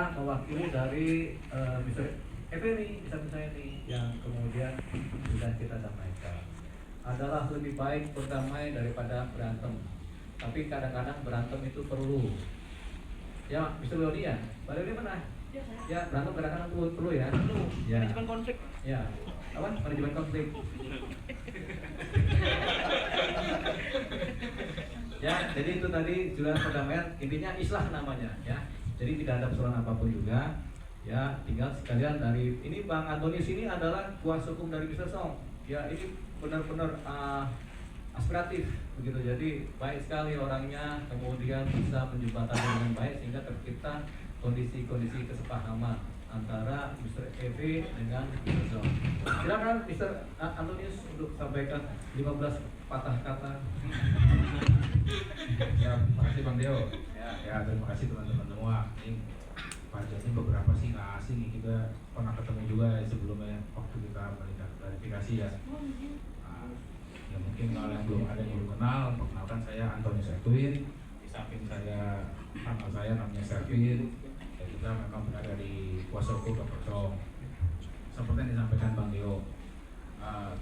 saya mewakili dari Mr. Effendi, saya ini yang kemudian sudah kita damaikan. Adalah lebih baik berdamai daripada berantem. Tapi kadang-kadang berantem itu perlu. Ya, Mr. Leoni ya, Pak Leoni mana? Ya, berantem kadang-kadang perlu ya. Ya. Manajemen konflik. Ya, apa? Manajemen konflik. Ya, jadi itu tadi sudah perdamaian, intinya islah namanya ya. Jadi tidak ada persoalan apapun juga. Ya, tinggal sekalian dari ini Bang Antonius ini adalah kuasa hukum dari Mr. Song. Ya, ini benar-benar aspiratif begitu. Jadi baik sekali orangnya, kemudian bisa menjembatani dengan baik sehingga tercipta kondisi-kondisi kesepahaman antara Mr. EV dengan Mr. Song. Silakan Mr. Antonius untuk sampaikan 15 patah kata. Ya, terima kasih Bang Deo. Ya, terima kasih teman-teman semua. Ini Pak Joni beberapa sih nggak asing nih, kita pernah ketemu juga sebelumnya waktu kita melihat klarifikasi ya. Nah, ya mungkin kalau yang belum ada yang belum kenal, perkenalkan saya Antonius Edwin. Di samping saya, nama saya namanya Servin. Ya, kita memang berada di kuasa hukum Dr. Song. Seperti yang disampaikan Bang Deo,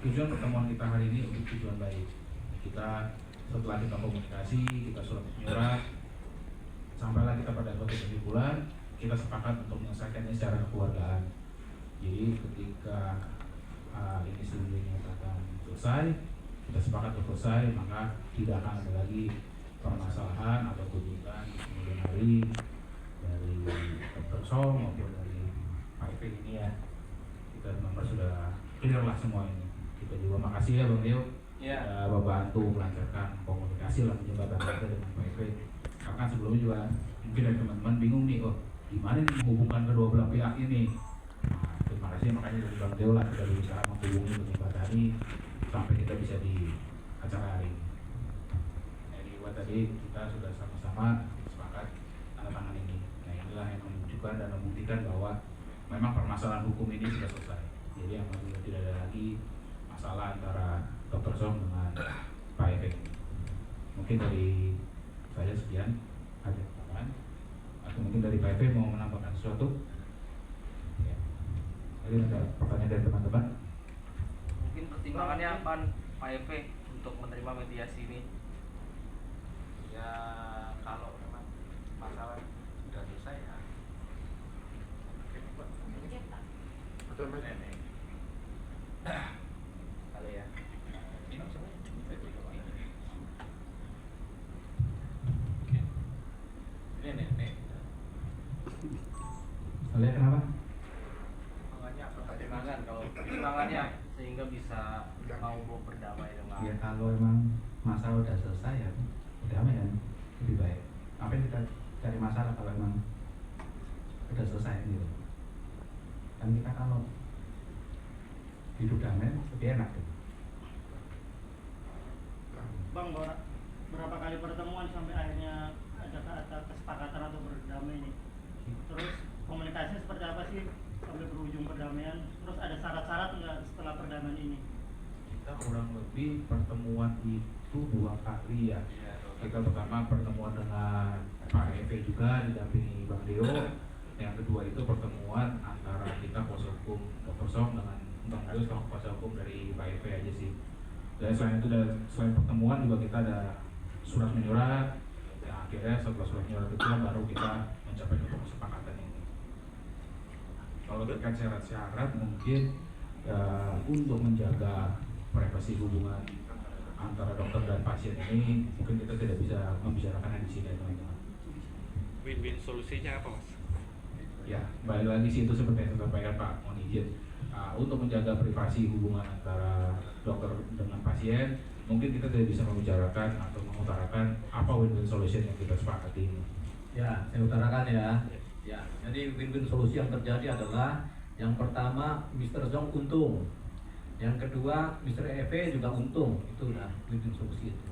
tujuan pertemuan kita hari ini untuk tujuan baik. Kita setelah kita komunikasi, kita surat menyurat, sampailah kita pada suatu kesimpulan, kita sepakat untuk menyelesaikannya secara kekeluargaan. Jadi ketika ini sudah dinyatakan selesai, kita sepakat untuk selesai, maka tidak akan ada lagi permasalahan atau tuntutan kemudian hari dari Dr. Song maupun dari Pak Ipe ini ya. Kita memang sudah clear lah semua ini. Kita juga makasih ya Bang Deo. Ya, membantu melancarkan komunikasi lah menjembatani kita dengan Pak Ipe. Karena sebelumnya juga mungkin dari teman-teman bingung nih, oh gimana nih menghubungkan kedua belah pihak ini. Nah, terima kasih makanya dari Bang Deo lah kita berusaha menghubungi menjembatani sampai kita bisa di acara hari ini. Jadi buat tadi kita sudah sama-sama sepakat tanda tangan ini. Nah inilah yang menunjukkan dan membuktikan bahwa memang permasalahan hukum ini sudah selesai. Jadi yang tidak ada lagi masalah antara Dr. Song dengan Pak Efek. Mungkin dari saya sekian aja teman-teman. Atau mungkin dari Pak Efek mau menambahkan sesuatu? Ya. Jadi ada pertanyaan dari teman-teman. Mungkin pertimbangannya apa Pak Efek untuk menerima mediasi ini? Ya kalau memang masalah sudah selesai ya. Betul Mas. Kalau ya. Ini. Kalian kenapa? Makanya Pertimbangan kalau pertimbangannya sehingga bisa mau berdamai dengan. Ya kalau emang masalah udah selesai ya damai kan lebih baik. Apa yang kita cari masalah kalau emang udah selesai gitu. Kan kita kalau hidup damai lebih enak gitu. Bang, berapa kali pertemuan sampai akhirnya ada kesepakatan atau berdamai ini? Terus komunikasinya seperti apa sih sampai berujung perdamaian? Terus ada syarat-syarat nggak setelah perdamaian ini? Kita kurang lebih pertemuan itu 2 kali ya. Kita pertama pertemuan dengan Pak Efe juga didampingi Bang Deo. Yang kedua itu pertemuan antara kita kuasa hukum Dr. Song dengan Bang Deo selaku kuasa hukum dari Pak Efe aja sih. Dan selain itu selain pertemuan juga kita ada surat menyurat. Yang akhirnya setelah surat menyurat itu baru kita mencapai untuk kesepakatan ini. Kalau terkait syarat-syarat mungkin untuk menjaga privasi hubungan antara dokter dan pasien ini mungkin kita tidak bisa membicarakannya di sini teman-teman. Win-win solusinya apa Mas? Ya, balik lagi sih itu seperti yang disampaikan Pak mohon izin. Untuk menjaga privasi hubungan antara dokter dengan pasien, mungkin kita tidak bisa membicarakan atau mengutarakan apa win-win solution yang kita sepakati ini. Ya, saya utarakan ya. Ya, jadi win-win solusi yang terjadi adalah yang pertama Mr. Zong untung, yang kedua Mr. EV juga untung, itu udah win-win solusi itu.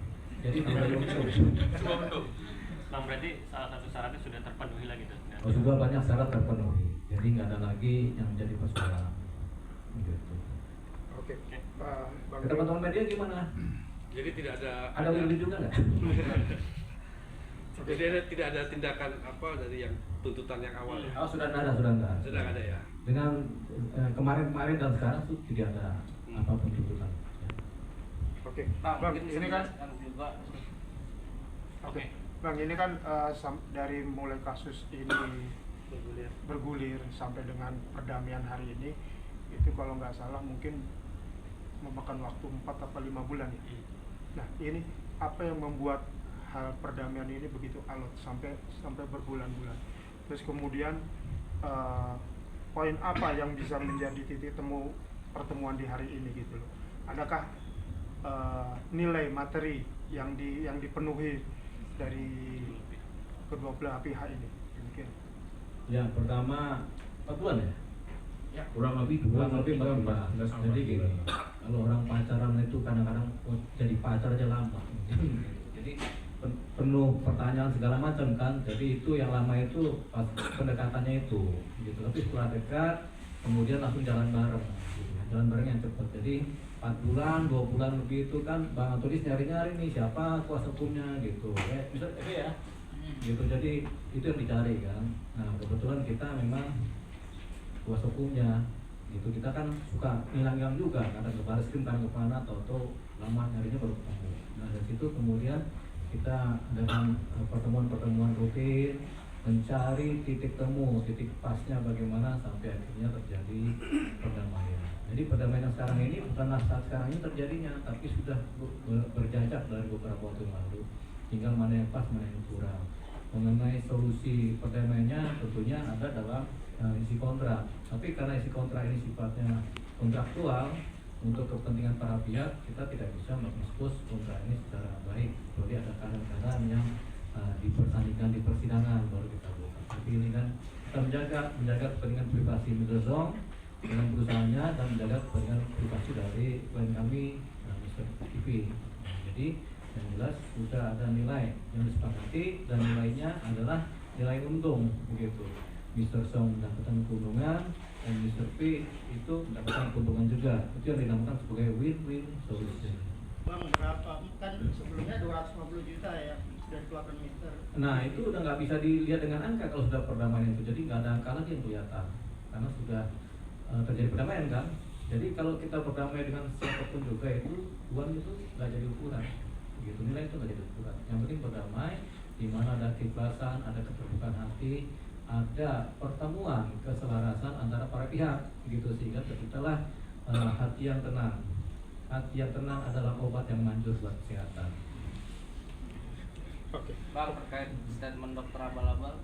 Jadi tidak untung. Nah berarti salah satu syaratnya sudah terpenuhi lah gitu. Oh, sudah banyak syarat terpenuhi, jadi nggak ada lagi yang menjadi persoalan. Gitu. Oke, Bang Teman-teman media gimana? Jadi tidak ada Ada win-win juga nggak? Jadi tidak ada tindakan apa dari yang tuntutan yang awal ya? Oh, sudah ada, sudah ada. Sudah ada ya. Dengan kemarin-kemarin dan sekarang tuh tidak ada apapun tuntutan. Oke. Bang, Bang, mungkin ini kan dijelaskan juga. oke. Bang, ini kan dari mulai kasus ini bergulir sampai dengan perdamaian hari ini, itu kalau nggak salah mungkin memakan waktu 4 atau 5 bulan ya. Nah, ini apa yang membuat hal perdamaian ini begitu alot sampai berbulan-bulan? Terus kemudian poin apa yang bisa menjadi titik temu pertemuan di hari ini gitu loh? Adakah nilai materi yang dipenuhi dari kedua belah pihak ini? Mungkin. Ya, pertama 4 bulan ya? Ya, Kurang lebih 4 bulan. Jadi gini, kalau orang pacaran itu kadang-kadang jadi pacar aja lama. Jadi penuh pertanyaan segala macam kan. Jadi itu yang lama itu pas pendekatannya itu gitu. Tapi setelah dekat kemudian langsung jalan bareng gitu. Jalan bareng yang cepat. Jadi 4 bulan, 2 bulan lebih itu kan Bang Antonis nyari-nyari nih siapa kuasa hukumnya gitu. Bisa ya. Gitu. Jadi itu yang dicari kan. Nah, kebetulan kita memang kuasa hukumnya gitu. Kita kan suka hilang-hilang juga, kadang ke Barreskrim, kadang ke mana, atau lama nyarinya baru ketemu. Nah, dari situ kemudian kita dengan pertemuan-pertemuan rutin mencari titik temu, titik pasnya bagaimana sampai akhirnya terjadi perdamaian. Jadi perdamaian yang sekarang ini bukanlah saat sekarang ini terjadinya, tapi sudah berjajak dari beberapa waktu yang lalu. Tinggal mana yang pas, mana yang kurang. Mengenai solusi perdamaiannya tentunya ada dalam isi kontrak. Tapi karena isi kontrak ini sifatnya kontraktual, untuk kepentingan para pihak kita tidak bisa mengekspos kontrak ini secara baik. Jadi ada keadaan-keadaan yang dipersandingkan di persidangan baru kita buka. Tapi ini kan kita menjaga kepentingan privasi Middlesong dengan perusahaannya dan menjaga kepentingan privasi dari klien kami, Mr. TV. Jadi yang jelas sudah ada nilai yang disepakati dan nilainya adalah nilai untung begitu. Mr. Song mendapatkan keuntungan dan Mr. P itu mendapatkan keuntungan juga. Itu yang dinamakan sebagai win-win solution. Bang, berapa? Kan sebelumnya 250 juta ya sudah dikeluarkan Mister. Nah, itu udah nggak bisa dilihat dengan angka kalau sudah perdamaian itu. Jadi nggak ada angka lagi yang kelihatan karena sudah terjadi perdamaian kan. Jadi kalau kita berdamai dengan siapapun juga itu uang itu nggak jadi ukuran. Begitu, nilai itu nggak jadi ukuran. Yang penting berdamai, di mana ada keikhlasan, ada keterbukaan hati, ada pertemuan keselarasan antara para pihak gitu, sehingga terciptalah hati yang tenang. Hati yang tenang adalah obat yang manjur buat kesehatan. Oke. Bang, terkait statement Dr. Abal-Abal